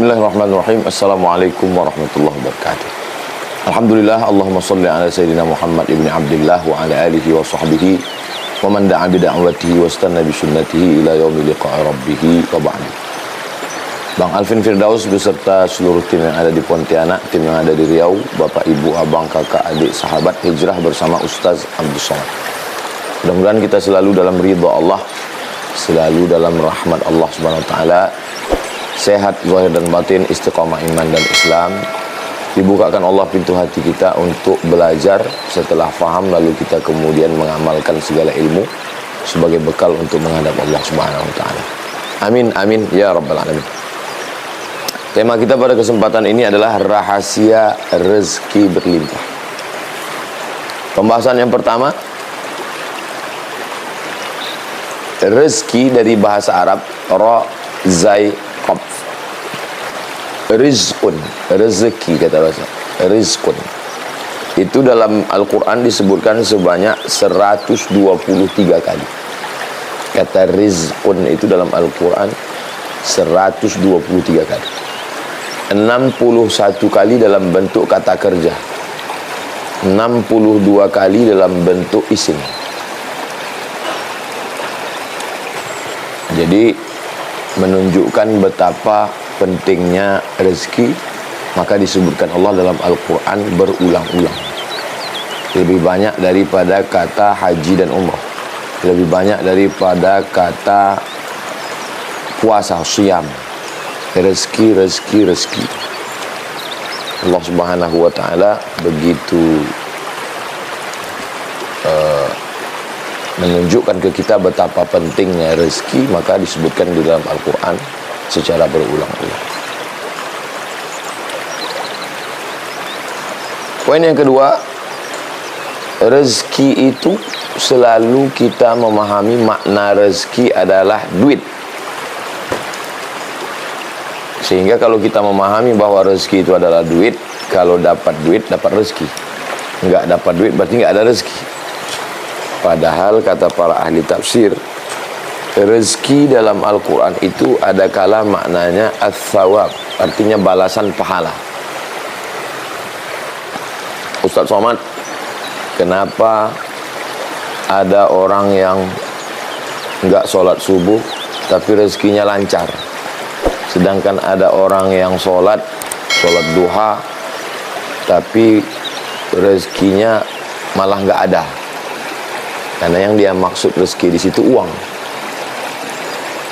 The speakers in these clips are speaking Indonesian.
Bismillahirrahmanirrahim. Assalamualaikum warahmatullahi wabarakatuh. Alhamdulillah, Allahumma salli ala Sayyidina Muhammad ibn Abdillah wa ala alihi wa sahbihi wa man da'a bida'watihi wa istanna bi sunnatihi ila yaumi liqa'i rabbih wa ba'du. Bang Alvin Firdaus beserta seluruh tim yang ada di Pontianak, tim yang ada di Riau, Bapak, Ibu, Abang, Kakak, Adik, Sahabat Hijrah bersama Ustaz Abdul Somad. Mudah-mudahan kita selalu dalam ridha Allah, selalu dalam rahmat Allah Subhanahu wa taala, sehat zahir dan batin, istiqamah iman dan Islam. Dibukakan Allah pintu hati kita untuk belajar, setelah faham lalu kita kemudian mengamalkan segala ilmu sebagai bekal untuk menghadap Allah Subhanahu wa taala. Amin amin ya rabbal alamin. Tema kita pada kesempatan ini adalah rahasia rezeki berlimpah. Pembahasan yang pertama, rezeki dari bahasa Arab ra zai qaf. Rizqun, rezeki kata bahasa. Rizqun. Itu dalam Al-Qur'an disebutkan sebanyak 123 kali. Kata rizqun itu dalam Al-Qur'an 123 kali. 61 kali dalam bentuk kata kerja. 62 kali dalam bentuk isim. Jadi menunjukkan betapa pentingnya rezeki, maka disebutkan Allah dalam Al-Quran berulang-ulang. Lebih banyak daripada kata haji dan umrah, lebih banyak daripada kata puasa, siyam. Rezeki, rezeki, rezeki. Allah Subhanahu wa taala begitu menunjukkan ke kita betapa pentingnya rezeki, maka disebutkan di dalam Al-Quran secara berulang-ulang. Poin yang kedua, rezeki itu selalu kita memahami makna rezeki adalah duit. Sehingga kalau kita memahami bahwa rezeki itu adalah duit, kalau dapat duit dapat rezeki, enggak dapat duit berarti enggak ada rezeki. Padahal kata para ahli tafsir, rezeki dalam Al-Quran itu ada kala maknanya ats-tsawab, artinya balasan pahala. Ustaz Somad, kenapa ada orang yang enggak sholat subuh tapi rezekinya lancar, sedangkan ada orang yang sholat duha tapi rezekinya malah enggak ada? Karena yang dia maksud rezeki di situ uang.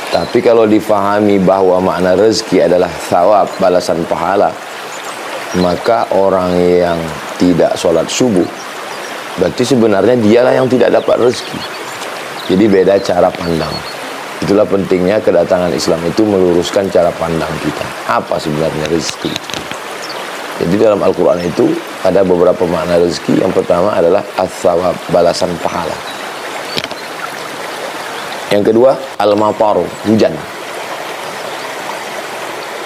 Tapi kalau difahami bahwa makna rezeki adalah thawab, balasan pahala, maka orang yang tidak sholat subuh berarti sebenarnya dialah yang tidak dapat rezeki. Jadi beda cara pandang. Itulah pentingnya kedatangan Islam itu meluruskan cara pandang kita. Apa sebenarnya rezeki? Jadi dalam Al-Quran itu ada beberapa makna rezeki. Yang pertama adalah ats-tsawab, balasan pahala. Yang kedua, al-mataru, hujan.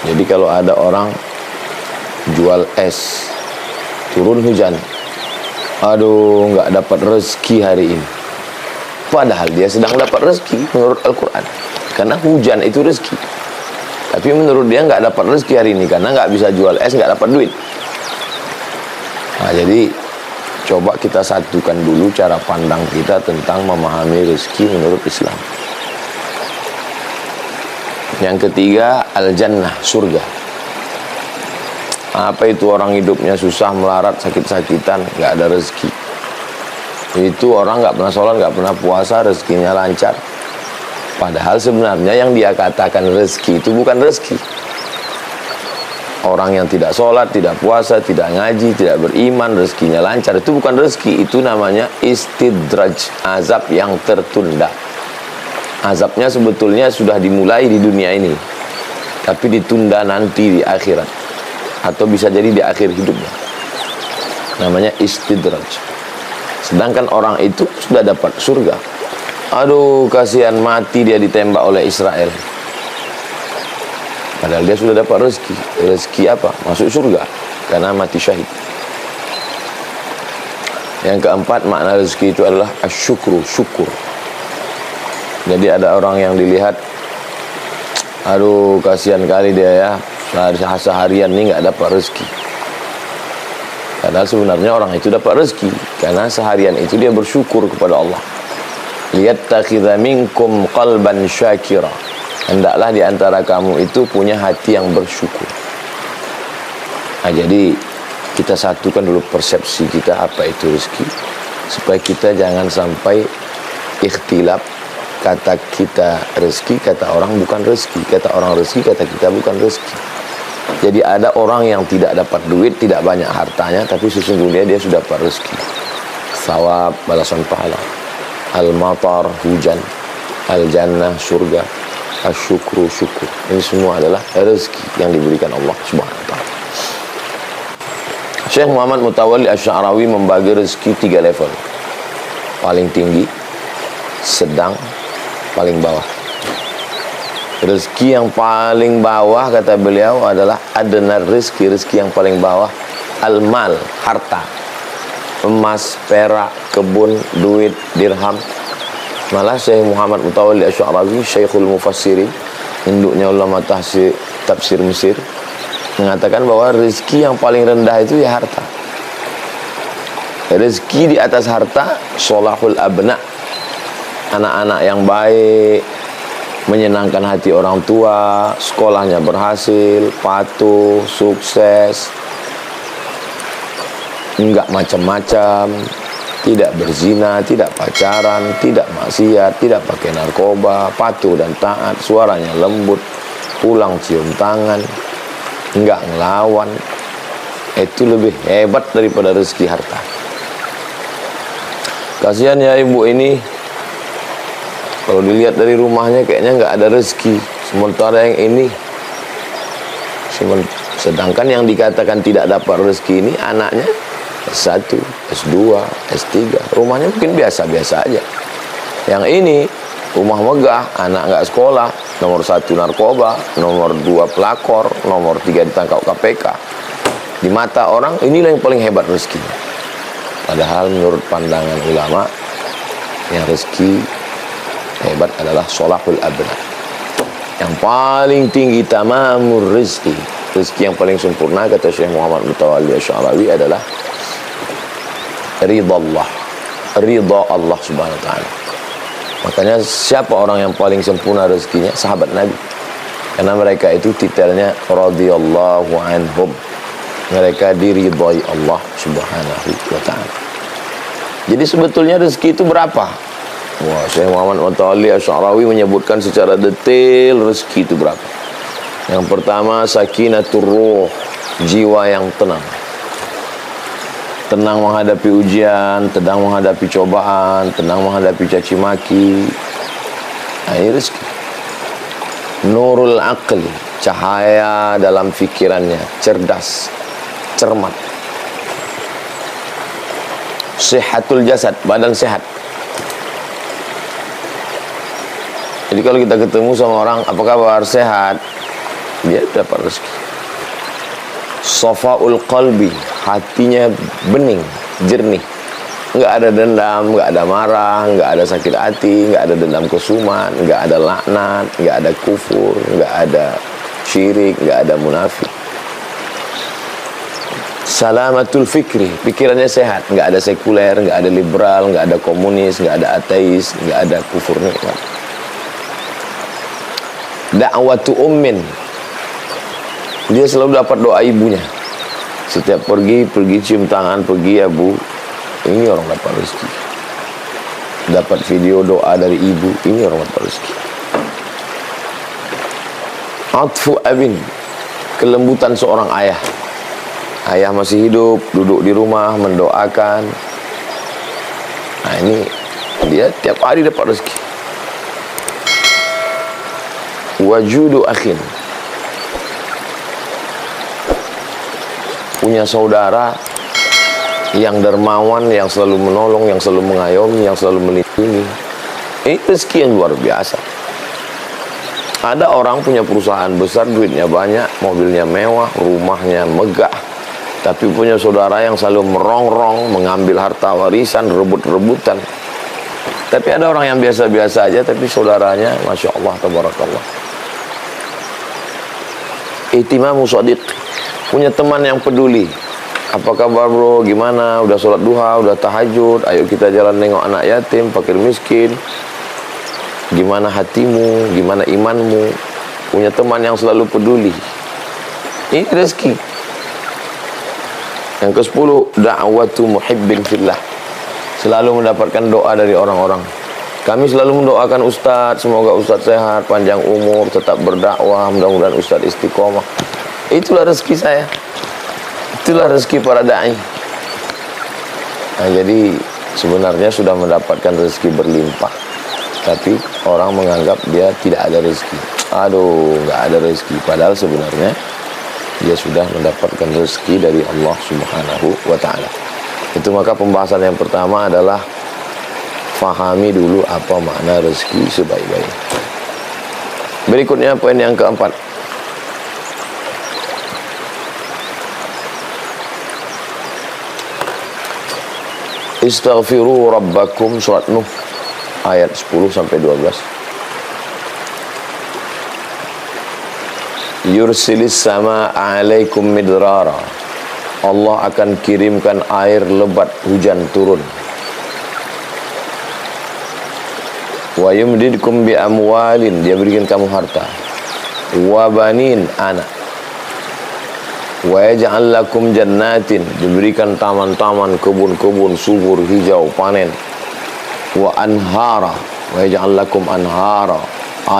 Jadi kalau ada orang jual es, turun hujan, aduh nggak dapat rezeki hari ini. Padahal dia sedang dapat rezeki menurut Al-Quran, karena hujan itu rezeki. Tapi menurut dia nggak dapat rezeki hari ini karena nggak bisa jual es, nggak dapat duit. Nah, jadi coba kita satukan dulu cara pandang kita tentang memahami rezeki menurut Islam. Yang ketiga, al-jannah, surga. Apa itu orang hidupnya susah, melarat, sakit-sakitan, nggak ada rezeki? Itu orang nggak pernah sholat, nggak pernah puasa, rezekinya lancar. Padahal sebenarnya yang dia katakan rezeki itu bukan rezeki. Orang yang tidak sholat, tidak puasa, tidak ngaji, tidak beriman, rezekinya lancar, itu bukan rezeki. Itu namanya istidraj, azab yang tertunda. Azabnya sebetulnya sudah dimulai di dunia ini, tapi ditunda nanti di akhirat, atau bisa jadi di akhir hidupnya. Namanya istidraj. Sedangkan orang itu sudah dapat surga. Aduh, kasihan, mati dia ditembak oleh Israel. Padahal dia sudah dapat rezeki. Rezeki apa? Masuk surga karena mati syahid. Yang keempat, makna rezeki itu adalah asyukru, syukur. Jadi ada orang yang dilihat, aduh kasihan kali dia ya, seharian ini nggak dapat rezeki. Padahal sebenarnya orang itu dapat rezeki karena seharian itu dia bersyukur kepada Allah. Liyattakhidha minkum qalban syakira. Hendaklah di antara kamu itu punya hati yang bersyukur. Nah, jadi kita satukan dulu persepsi kita apa itu rezeki, supaya kita jangan sampai ikhtilaf. Kata kita rezeki, kata orang bukan rezeki. Kata orang rezeki, kata kita bukan rezeki. Jadi ada orang yang tidak dapat duit, tidak banyak hartanya, tapi sesungguhnya dia sudah dapat rezeki. Thawab, balasan pahala. Al-matar, hujan. Al-jannah, surga. Asyukru, syukur. Ini semua adalah rezeki yang diberikan Allah Subhanahu wa ta'ala. Syekh Muhammad Mutawalli Asy-Sya'rawi membagi rezeki 3 level. Paling tinggi, sedang, paling bawah. Rezeki yang paling bawah kata beliau adalah adna rezeki. Rezeki yang paling bawah al-mal, harta. Emas, perak, kebun, duit, dirham. Malah Syekh Muhammad Mutawalli Asy-Sya'rawi, Syekhul Mufassirin, induknya ulama tafsir Mesir, mengatakan bahwa rezeki yang paling rendah itu ya harta. Rezeki di atas harta sholahul abna, anak-anak yang baik, menyenangkan hati orang tua, sekolahnya berhasil, patuh, sukses, enggak macam-macam, tidak berzina, tidak pacaran, tidak maksiat, tidak pakai narkoba, patuh dan taat, suaranya lembut, pulang cium tangan, enggak ngelawan. Itu lebih hebat daripada rezeki harta. Kasihan ya ibu ini, kalau dilihat dari rumahnya kayaknya nggak ada rezeki. Sementara yang ini, sedangkan yang dikatakan tidak dapat rezeki ini anaknya S1, S2, S3, rumahnya mungkin biasa-biasa aja. Yang ini rumah megah, anak nggak sekolah, nomor 1 narkoba, nomor 2 pelakor, nomor 3 ditangkap KPK. Di mata orang inilah yang paling hebat rezekinya. Padahal menurut pandangan ulama, yang rezeki hebat adalah sholahul abna. Yang paling tinggi tamamur rizki, rezeki yang paling sempurna kata Syekh Muhammad Mutawalli Asy-Sya'rawi adalah ridha Allah, ridha Allah Subhanahu wa ta'ala. Makanya siapa orang yang paling sempurna rezekinya? Sahabat Nabi. Karena mereka itu titelnya radhiyallahu anhum. Mereka diridhai Allah Subhanahu wa ta'ala. Jadi sebetulnya rezeki itu berapa? Wah, Syekh Muhammad Mutawalli Asy-Sya'rawi menyebutkan secara detail rezeki itu berapa. Yang pertama, sakinatur ruh, jiwa yang tenang. Tenang menghadapi ujian, tenang menghadapi cobaan, tenang menghadapi caci maki. Nah, ini rezeki. Nurul aqli, cahaya dalam fikirannya, cerdas, cermat. Sehatul jasad, badan sehat. Jadi kalau kita ketemu sama orang, apa kabar, sehat, dia dapat rezeki. Safaul qalbi, hatinya bening, jernih, nggak ada dendam, nggak ada marah, nggak ada sakit hati, nggak ada dendam kesumat, nggak ada laknat, nggak ada kufur, nggak ada syirik, nggak ada munafik. Salamatul fikri, pikirannya sehat, nggak ada sekuler, nggak ada liberal, nggak ada komunis, nggak ada ateis, nggak ada kufur nikmat. Da'watu ummin, dia selalu dapat doa ibunya. Setiap pergi cium tangan, pergi ya bu, ini orang dapat rezeki. Dapat video doa dari ibu, ini orang dapat rezeki. Atfu abin, kelembutan seorang ayah. Ayah masih hidup, duduk di rumah, mendoakan. Nah ini, dia tiap hari dapat rezeki. Wajudu akhin, punya saudara yang dermawan, yang selalu menolong, yang selalu mengayomi, yang selalu melindungi. Ini rezeki yang luar biasa. Ada orang punya perusahaan besar, duitnya banyak, mobilnya mewah, rumahnya megah, tapi punya saudara yang selalu merongrong, mengambil harta warisan, rebut-rebutan. Tapi ada orang yang biasa-biasa aja, tapi saudaranya Masya Allah, Tabarakallah. ihtimamu shadiq, punya teman yang peduli. Apa kabar bro, gimana, udah sholat duha, udah tahajud, ayo kita jalan nengok anak yatim, fakir miskin. Gimana hatimu, gimana imanmu. Punya teman yang selalu peduli. Ini rezeki. Yang ke-10, da'watu muhibbin fillah, selalu mendapatkan doa dari orang-orang. Kami selalu mendoakan Ustadz, semoga Ustadz sehat, panjang umur, tetap berdakwah, mudah-mudahan Ustadz istiqomah. Itulah rezeki saya. Itulah rezeki para da'i. Nah, jadi sebenarnya sudah mendapatkan rezeki berlimpah, tapi orang menganggap dia tidak ada rezeki. Aduh, nggak ada rezeki. Padahal sebenarnya dia sudah mendapatkan rezeki dari Allah Subhanahu wa ta'ala. Itu maka pembahasan yang pertama adalah fahami dulu apa makna rezeki sebaik-baiknya. Berikutnya poin yang keempat. Istaghfiru rabbakum, surat Nuh ayat 10 sampai 12. Yursilis sama alaikum midrara, Allah akan kirimkan air lebat, hujan turun. Wa yumdidkum bi amwalin, dia berikan kamu harta. Wa banin, anak. Wa yaj'al lakum jannatin, diberikan taman-taman, kebun-kebun subur, hijau, panen. Wa anhara, wa yaj'al lakum anhara,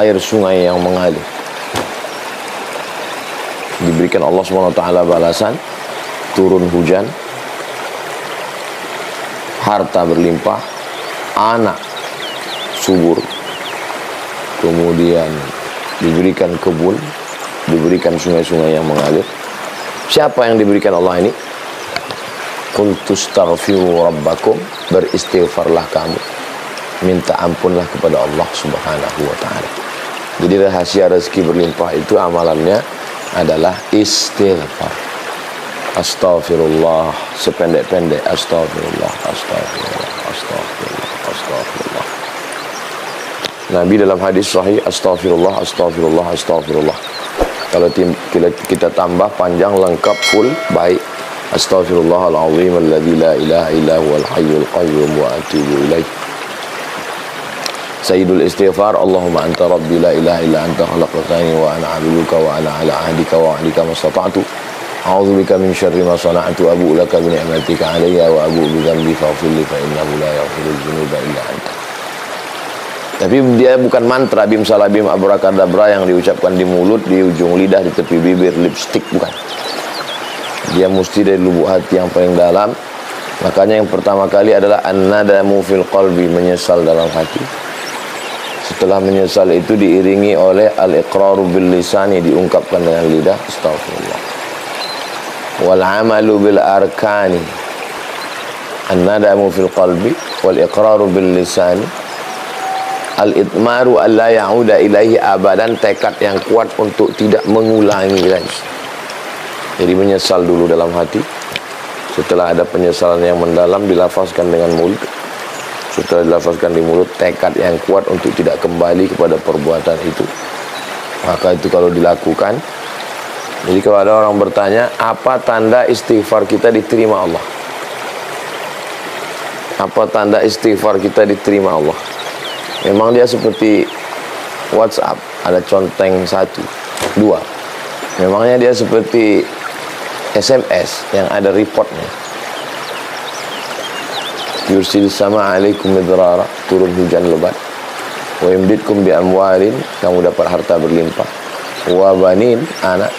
air sungai yang mengalir. Diberikan Allah SWT balasan, turun hujan, harta berlimpah, anak subur, kemudian diberikan kebun, diberikan sungai-sungai yang mengalir. Siapa yang diberikan Allah ini? Qul tastaghfiru rabbakum, beristighfarlah kamu, minta ampunlah kepada Allah Subhanahu wa ta'ala. Jadi rahasia rezeki berlimpah itu amalannya adalah istighfar. Astaghfirullah, sependek-pendek astagfirullah, astagfirullah, astagfirullah, astagfirullah. Nabi dalam hadis sahih, astaghfirullah, astaghfirullah, astaghfirullah. Kalau kita tambah panjang, lengkap, full, baik. Astaghfirullahaladzim alladzi la ilaha illa huwal hayyul qayyum wa atubu ilaih. Sayyidul istighfar, Allahumma anta rabbi la ilaha illa anta khalaqtani wa ana 'abduka wa ana 'ala 'ahdika wa 'ahdika mastata'tu. A'udzu bika min syarri ma sana'tu, abu'u laka bi ni'matika 'alayya wa abu'u bi dhanbi faghfir li fa innahu la yaghfiru dzunuba illa anta. Tapi dia bukan mantra bim salabim abrakadabra yang diucapkan di mulut, di ujung lidah, di tepi bibir, lipstick, bukan. Dia mesti dari lubuk hati yang paling dalam. Makanya yang pertama kali adalah an-nadamu fil qalbi, menyesal dalam hati. Setelah menyesal itu diiringi oleh al-iqraru bil lisani, diungkapkan dengan lidah, astagfirullah. Wal amalu bil arkani, an-nadamu fil qalbi wal iqraru bil lisani. Al-itmaru alla ya'uda ilaihi abadan, tekad yang kuat untuk tidak mengulangi lagi. Jadi menyesal dulu dalam hati. Setelah ada penyesalan yang mendalam, dilafazkan dengan mulut. Setelah dilafazkan di mulut, tekad yang kuat untuk tidak kembali kepada perbuatan itu. Maka itu kalau dilakukan. Jadi kalau ada orang bertanya, apa tanda istighfar kita diterima Allah? Apa tanda istighfar kita diterima Allah? Memang dia seperti WhatsApp, ada conteng 1, 2. Memangnya dia seperti SMS yang ada reportnya. Yursil sama alaikum midrara, turun hujan lebat. Wa yumdidkum bi amwalin, kamu dapat harta berlimpah. Wa banin, anak.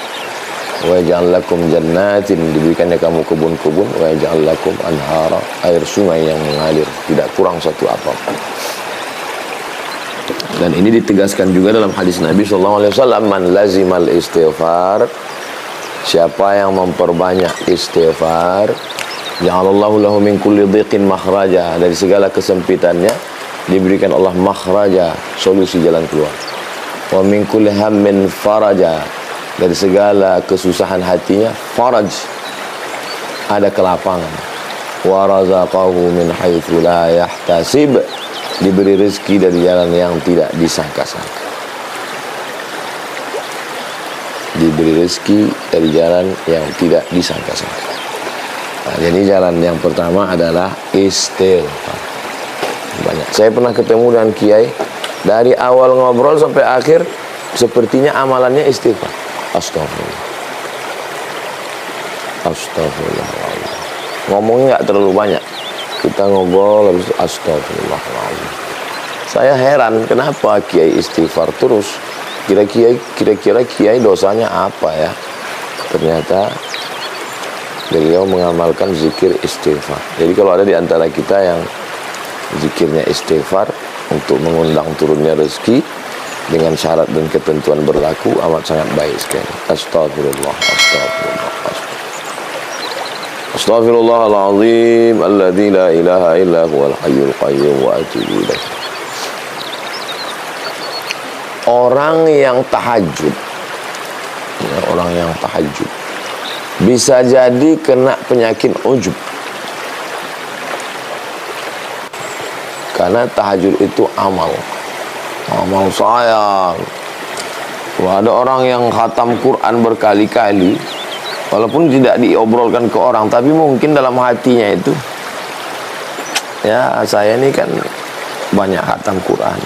Wa yaj'al lakum jannatin, diberikannya kamu kebun-kebun. Wa yaj'al lakum anhara, air sungai yang mengalir, tidak kurang satu apapun. Dan ini ditegaskan juga dalam hadis Nabi SAW, man lazimal istighfar, siapa yang memperbanyak istighfar, ja'alallahu lahu min kulli dhiqin makhraja, dari segala kesempitannya diberikan Allah makhraja, solusi jalan keluar. Wa min kulli hammin faraja, dari segala kesusahan hatinya faraj, ada kelapangan. Wa razaqahu min haitsu la yahtasib, diberi rezeki dari jalan yang tidak disangka-sangka. Diberi diberi rezeki dari jalan yang tidak disangka-sangka. Nah, jadi jalan yang pertama adalah istighfar. Banyak. Saya pernah ketemu dengan kiai, dari awal ngobrol sampai akhir sepertinya amalannya istighfar. Astagfirullah. Astagfirullahaladzim. Ngomongnya nggak terlalu banyak. Kita ngobrol habis itu astagfirullahaladzim. Saya heran kenapa kiai istighfar terus. Kira-kira kiai dosanya apa ya? Ternyata beliau mengamalkan zikir istighfar. Jadi kalau ada di antara kita yang zikirnya istighfar untuk mengundang turunnya rezeki dengan syarat dan ketentuan berlaku, amat sangat baik sekali. Astagfirullah, astagfirullah, Astaghfirullahaladzim alladzi la ilaha illa huwal hayyul qayyum wa atubu ilaih. Orang yang tahajud, orang yang tahajud bisa jadi kena penyakit ujub. Karena tahajud itu amal saya. Kalau ada orang yang khatam Quran berkali-kali, walaupun tidak diobrolkan ke orang, tapi mungkin dalam hatinya itu, ya saya ini kan banyak khatam Quran.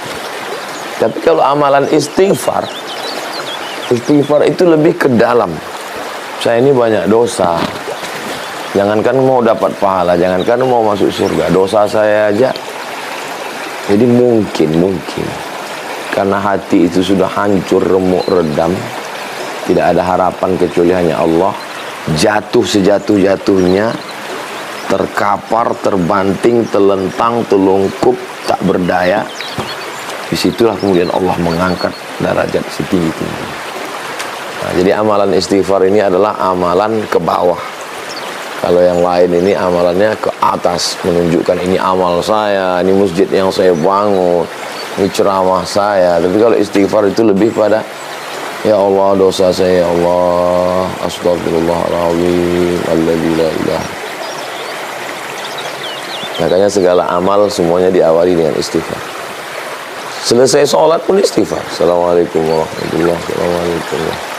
Tapi kalau amalan istighfar itu lebih ke dalam. Saya ini banyak dosa. Jangankan mau dapat pahala, jangankan mau masuk surga, dosa saya aja. Jadi mungkin karena hati itu sudah hancur, remuk, redam, tidak ada harapan kecuali hanya Allah, jatuh sejatuh-jatuhnya, terkapar, terbanting, telentang, telungkup, tak berdaya. Disitulah kemudian Allah mengangkat derajat setinggi-tinggi. Nah, jadi amalan istighfar ini adalah amalan ke bawah. Kalau yang lain ini amalannya ke atas, menunjukkan ini amal saya, ini masjid yang saya bangun, ini ceramah saya. Tapi kalau istighfar itu lebih pada, ya Allah dosa saya, ya Allah, astagfirullahaladzim alladzi la ilaha. Makanya segala amal semuanya diawali dengan istighfar. Selesai sholat pun istighfar. Assalamualaikum warahmatullahi wabarakatuh.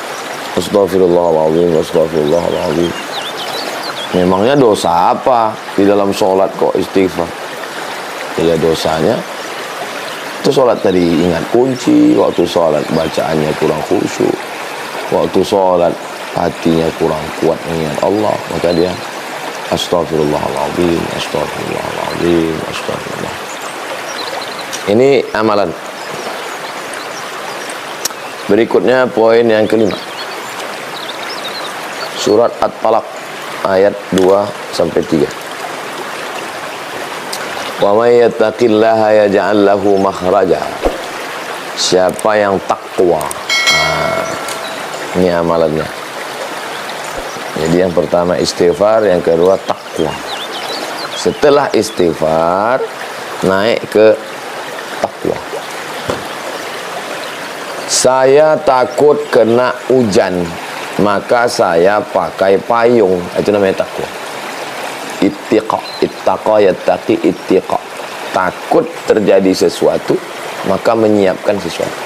Astagfirullahaladzim, astagfirullahaladzim. Memangnya dosa apa di dalam sholat kok istighfar? Ya dosanya itu sholat tadi ingat kunci, waktu sholat bacaannya kurang khusyuk, waktu sholat hatinya kurang kuat mengingat Allah, maka dia astagfirullahaladzim, astagfirullahaladzim, astagfirullah. Ini amalan. Berikutnya poin yang kelima, surat At-Talaq ayat 2-3. Wa may yattaqillaha yaj'al lahu makhraja. Siapa yang takwa. Ini amalannya. Jadi yang pertama istighfar, yang kedua takwa. Setelah istighfar naik ke takwa. Saya takut kena hujan, maka saya pakai payung. Itu namanya takwa. Ittiqa, ittaqa yattaqi, ittiqa. Takut terjadi sesuatu, maka menyiapkan sesuatu.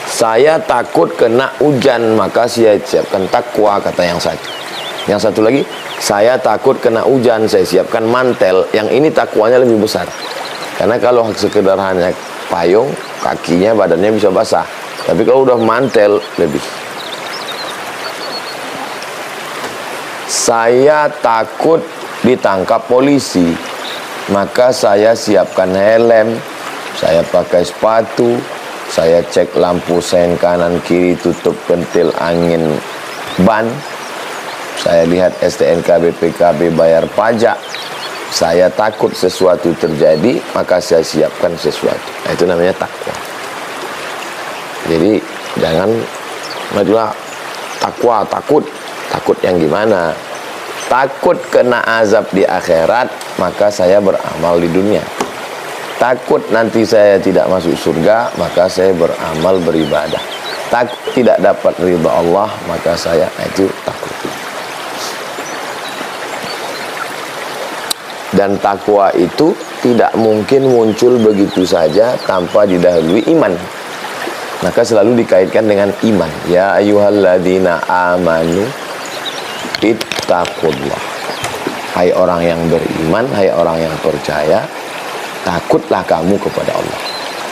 Saya takut kena hujan, maka saya siapkan takwa, kata yang satu. Yang satu lagi, saya takut kena hujan, saya siapkan mantel. Yang ini takwanya lebih besar. Karena kalau sekedar hanya payung, kakinya, badannya bisa basah. Tapi kalau udah mantel, lebih. Saya takut ditangkap polisi, maka saya siapkan helm, saya pakai sepatu, saya cek lampu sen kanan kiri, tutup pentil angin ban, saya lihat STNK BPKB, bayar pajak. Saya takut sesuatu terjadi, maka saya siapkan sesuatu. Nah, itu namanya takwa. Jadi jangan majulah takwa, takut yang gimana? Takut kena azab di akhirat, maka saya beramal di dunia. Takut nanti saya tidak masuk surga, maka saya beramal beribadah. Takut tidak dapat ridha Allah, maka saya itu takut. Dan takwa itu tidak mungkin muncul begitu saja tanpa didahului iman. maka selalu dikaitkan dengan iman. Ya ayyuhalladzina amanu ittaqullah. Hai orang yang beriman, hai orang yang percaya, takutlah kamu kepada Allah.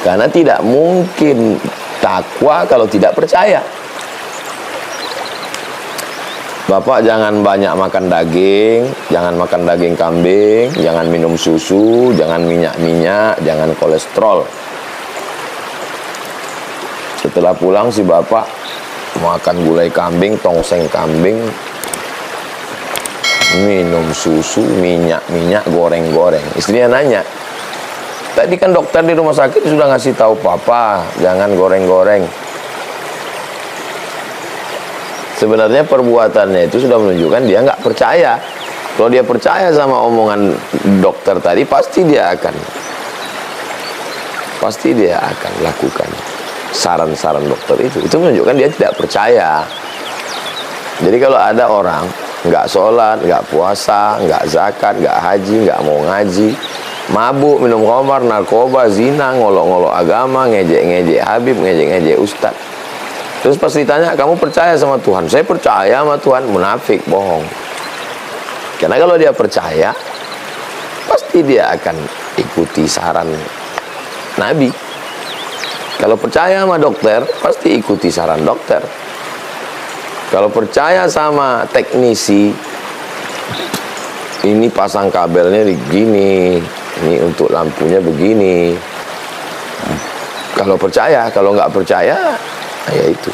Karena tidak mungkin takwa kalau tidak percaya. Bapak jangan banyak makan daging, jangan makan daging kambing, jangan minum susu, jangan minyak-minyak, jangan kolesterol. Setelah pulang si bapak makan gulai kambing, tongseng kambing, minum susu, minyak-minyak, goreng-goreng. Istrinya nanya, tadi kan dokter di rumah sakit sudah ngasih tahu papa jangan goreng-goreng. Sebenarnya perbuatannya itu sudah menunjukkan dia nggak percaya. Kalau dia percaya sama omongan dokter tadi, pasti dia akan lakukan saran-saran dokter itu. Itu menunjukkan dia tidak percaya. Jadi kalau ada orang nggak sholat, nggak puasa, nggak zakat, nggak haji, nggak mau ngaji, mabuk, minum khamar, narkoba, zina, ngolok-ngolok agama, ngejek-ngejek Habib, ngejek-ngejek Ustad. Terus pas ditanya, kamu percaya sama Tuhan? Saya percaya sama Tuhan. Munafik, bohong. Karena kalau dia percaya, pasti dia akan ikuti saran Nabi. Kalau percaya sama dokter, pasti ikuti saran dokter. Kalau percaya sama teknisi, ini pasang kabelnya begini, ini untuk lampunya begini. Kalau percaya, kalau nggak percaya, ya itu.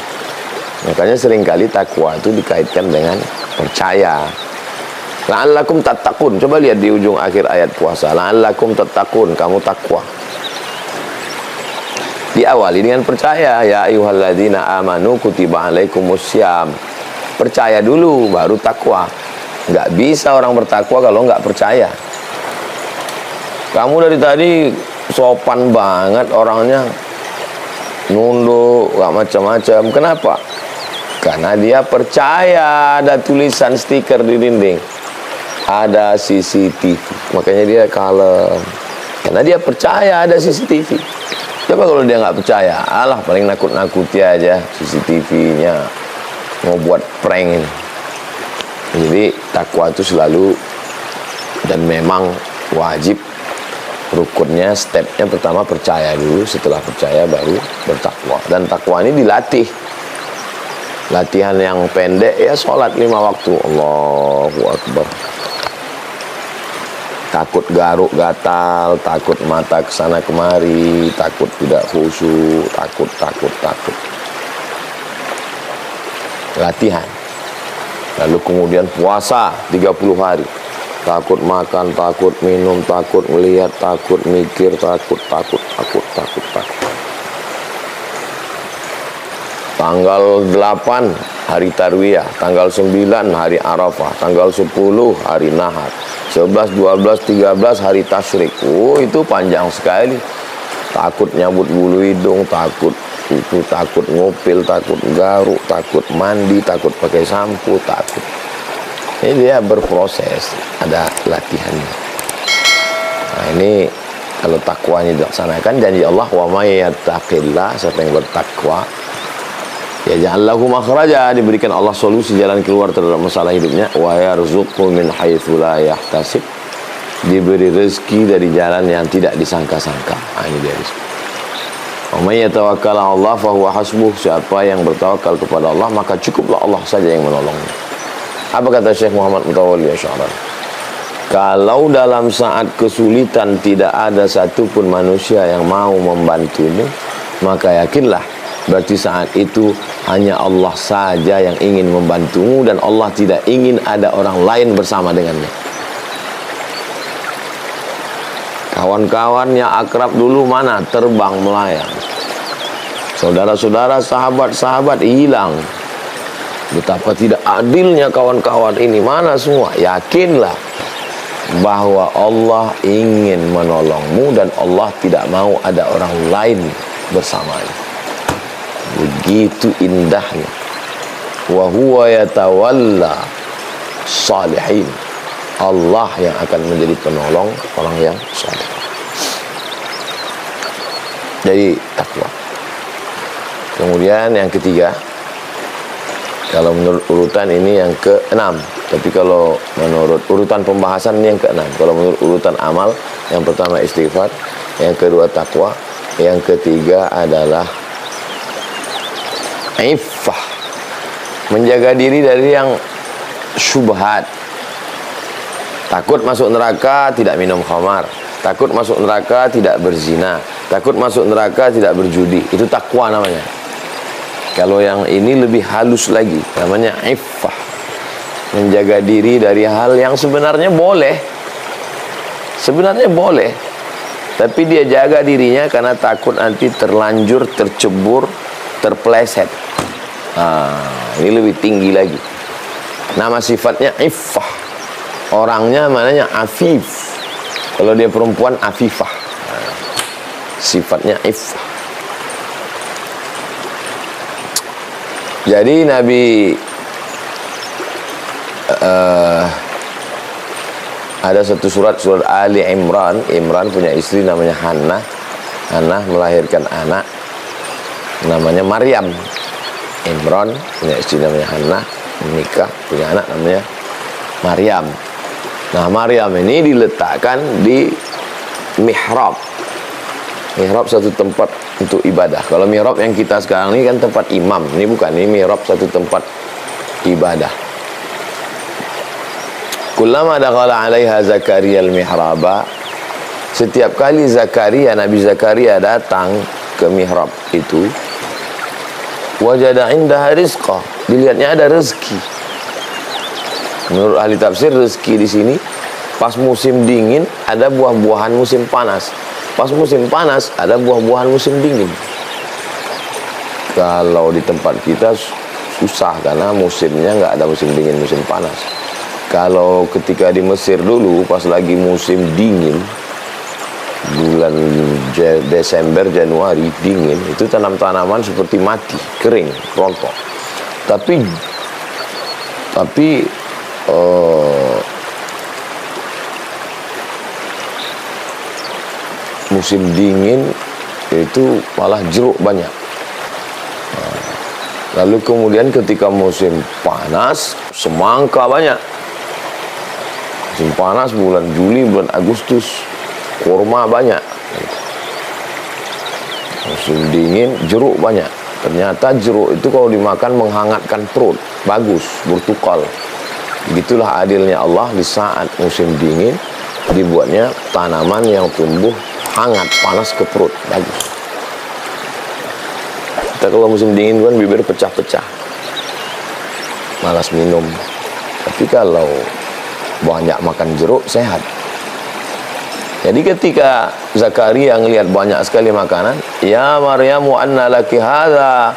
Makanya seringkali takwa itu dikaitkan dengan percaya. La'allakum tattaqun. Coba lihat di ujung akhir ayat puasa. La'allakum tattaqun, kamu takwa. Diawali dengan percaya. Ya ayyuhalladzina amanu kutiba alaikumussyam. Percaya dulu baru takwa. Nggak bisa orang bertakwa kalau nggak percaya. Kamu dari tadi sopan banget orangnya, nunduk, gak macam-macam. Kenapa? Karena dia percaya ada tulisan stiker di dinding, ada CCTV. Makanya dia kalem. Karena dia percaya ada CCTV. Coba kalau dia nggak percaya, alah paling nakut-nakuti aja CCTV-nya, mau buat prank ini. Jadi takwa itu selalu dan memang wajib. Rukunnya, stepnya pertama percaya dulu, setelah percaya baru bertakwa. Dan takwa ini dilatih. Latihan yang pendek ya sholat 5 waktu. Allahu Akbar. Takut garuk gatal, takut mata kesana kemari, takut tidak khusyuk, takut. Latihan. Lalu kemudian puasa 30 hari. Takut makan, takut minum, takut melihat, takut mikir, takut. Tanggal 8 hari Tarwiyah, tanggal 9 hari Arafah, tanggal 10 hari Nahar, 11, 12, 13 hari Tasyrik. Oh, itu panjang sekali. Takut nyabut bulu hidung, takut ngupil, takut garuk, takut mandi, takut pakai sampo, takut. Ini dia berproses, ada latihannya. Nah, ini kalau takwanya dilaksanakan, janji Allah, wa may yattaqillah, siapa yang bertakwa, yaj'al lahu makhraja, diberikan Allah solusi jalan keluar terhadap masalah hidupnya, wa yarzuqhu min haitsu la yahtasib, diberi rezeki dari jalan yang tidak disangka-sangka. Nah, ini dia rezeki. Wa may yatawakkal 'ala Allah fa huwa hasbuh, siapa yang bertawakal kepada Allah maka cukuplah Allah saja yang menolongnya. Apa kata Syekh Muhammad Mutawalli Asy'arani? Kalau dalam saat kesulitan tidak ada satupun manusia yang mau membantumu, maka yakinlah berarti saat itu hanya Allah saja yang ingin membantumu dan Allah tidak ingin ada orang lain bersama dengannya. Kawan-kawan yang akrab dulu mana? Terbang melayang. Saudara-saudara, sahabat-sahabat hilang. Betapa tidak adilnya kawan-kawan ini, mana semua? Yakinlah bahwa Allah ingin menolongmu dan Allah tidak mau ada orang lain bersamanya. Begitu indahnya. Wa huwa yatawalla salihin. Allah yang akan menjadi penolong orang yang saleh. Jadi takwa. Kemudian yang ketiga, kalau menurut urutan ini yang keenam, tapi kalau menurut urutan pembahasan ini yang keenam. Kalau menurut urutan amal, yang pertama istighfar, yang kedua takwa, yang ketiga adalah iffah, menjaga diri dari yang syubhat. Takut masuk neraka, tidak minum khamar. Takut masuk neraka, tidak berzina. Takut masuk neraka, tidak berjudi. Itu takwa namanya. Kalau yang ini lebih halus lagi, namanya iffah, menjaga diri dari hal yang sebenarnya boleh. Sebenarnya boleh, tapi dia jaga dirinya karena takut nanti terlanjur, tercebur, terpleset. Ini lebih tinggi lagi. Nama sifatnya iffah. Orangnya mananya afif. Kalau dia perempuan, afifah. Sifatnya iffah. Jadi Nabi ada satu surat Ali Imran. Imran punya istri namanya Hannah. Hannah melahirkan anak namanya Maryam. Imran punya istri namanya Hannah, menikah, punya anak namanya Maryam. Nah, Maryam ini diletakkan di mihrab. Mihrab satu tempat untuk ibadah. Kalau mihrab yang kita sekarang ini kan tempat imam. Ini bukan, ini mihrab satu tempat ibadah. Kullama dakhala 'alaiha Zakaria al-mihraba. Setiap kali Nabi Zakaria datang ke mihrab itu, wajada indaha rizqa. Dilihatnya ada rezeki. Menurut ahli tafsir, rezeki di sini pas musim dingin ada buah-buahan musim panas. Pas musim panas ada buah-buahan musim dingin. Kalau di tempat kita susah karena musimnya nggak ada musim dingin, musim panas. Kalau ketika di Mesir dulu pas lagi musim dingin, bulan Desember, Januari, dingin, itu tanaman seperti mati, kering, rontok. Tapi musim dingin itu malah jeruk banyak. Lalu kemudian ketika musim panas, semangka banyak. Musim panas bulan Juli, bulan Agustus, kurma banyak. Musim dingin, jeruk banyak. Ternyata jeruk itu kalau dimakan menghangatkan perut, bagus, bertukal. Begitulah adilnya Allah, di saat musim dingin dibuatnya tanaman yang tumbuh hangat, panas ke perut, bagus. Kita kalau musim dingin kan bibir pecah-pecah, malas minum. Tapi kalau banyak makan jeruk, sehat. Jadi ketika Zakaria ngelihat banyak sekali makanan, ya Maryam, anna laki hadza.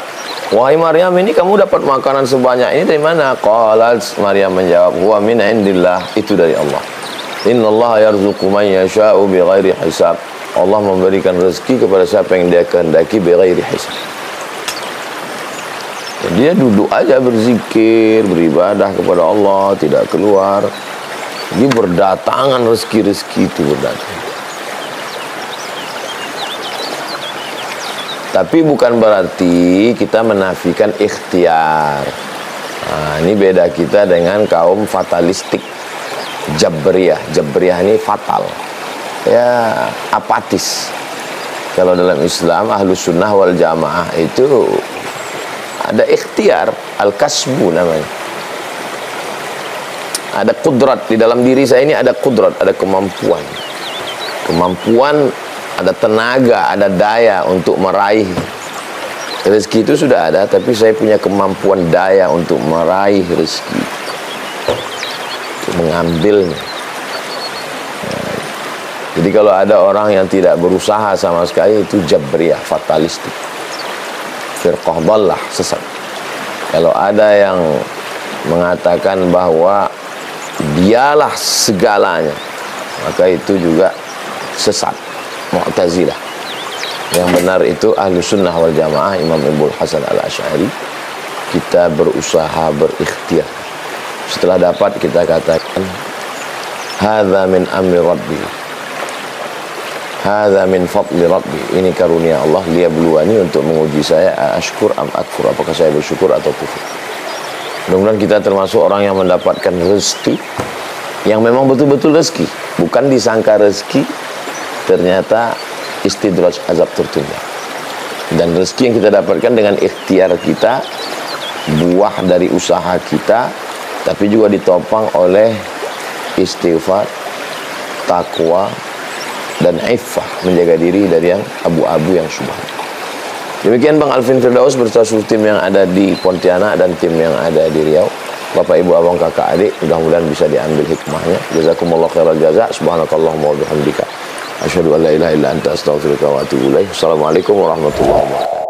Wahai Maryam, ini kamu dapat makanan sebanyak ini dari mana? Qalat, Maryam menjawab, huwa min indillah, itu dari Allah. Innallaha yarzuqu man yasha'u bighairi hisab. Allah memberikan rezeki kepada siapa yang Dia kehendaki bighairi hisab. Dia duduk aja berzikir, beribadah kepada Allah, tidak keluar. Jadi berdatangan rezeki-rezeki itu berdatang. Tapi bukan berarti kita menafikan ikhtiar. Nah, ini beda kita dengan kaum fatalistik, Jabriyah. Jabriyah ini fatal, ya apatis. Kalau dalam Islam Ahlus Sunnah wal Jamaah itu ada ikhtiar, al-kasbu namanya. Ada kudrat di dalam diri saya ini, ada kudrat, ada kemampuan. Kemampuan, ada tenaga, ada daya untuk meraih rezeki itu sudah ada, tapi saya punya kemampuan daya untuk meraih rezeki, untuk mengambilnya. Nah, jadi kalau ada orang yang tidak berusaha sama sekali, itu Jabriyah, fatalistik, firqah dhallah, sesat. Kalau ada yang mengatakan bahwa dialah segalanya, maka itu juga sesat, Mu'tazilah. Yang benar itu Ahlus Sunnah wal Jamaah, Imam Ibnu Hasan al-Asy'ari. Kita berusaha, berikhtiar. Setelah dapat kita katakan hadza min amri rabbi. Hadza min fadli rabbi. Ini karunia Allah liyabluwani, untuk menguji saya, ashkur am akfur, apakah saya bersyukur atau kufur. Mudah-mudahan kita termasuk orang yang mendapatkan rezeki yang memang betul-betul rezeki, bukan disangka rezeki, ternyata istidraj, azab tertunda. Dan rezeki yang kita dapatkan dengan ikhtiar kita, buah dari usaha kita, tapi juga ditopang oleh istighfar, takwa, dan iffah, menjaga diri dari yang abu-abu, yang syubhat. Demikian Bang Alvin Firdaus beserta seluruh tim yang ada di Pontianak dan tim yang ada di Riau. Bapak, Ibu, Abang, Kakak, Adik, mudah-mudahan bisa diambil hikmahnya. Jazakumullah khairal jaza. Subhanakallahumma wa bihamdika, asyhadu an la ilaha illa anta, astaghfiruka wa atubu ilaik. Assalamualaikum warahmatullahi wabarakatuh.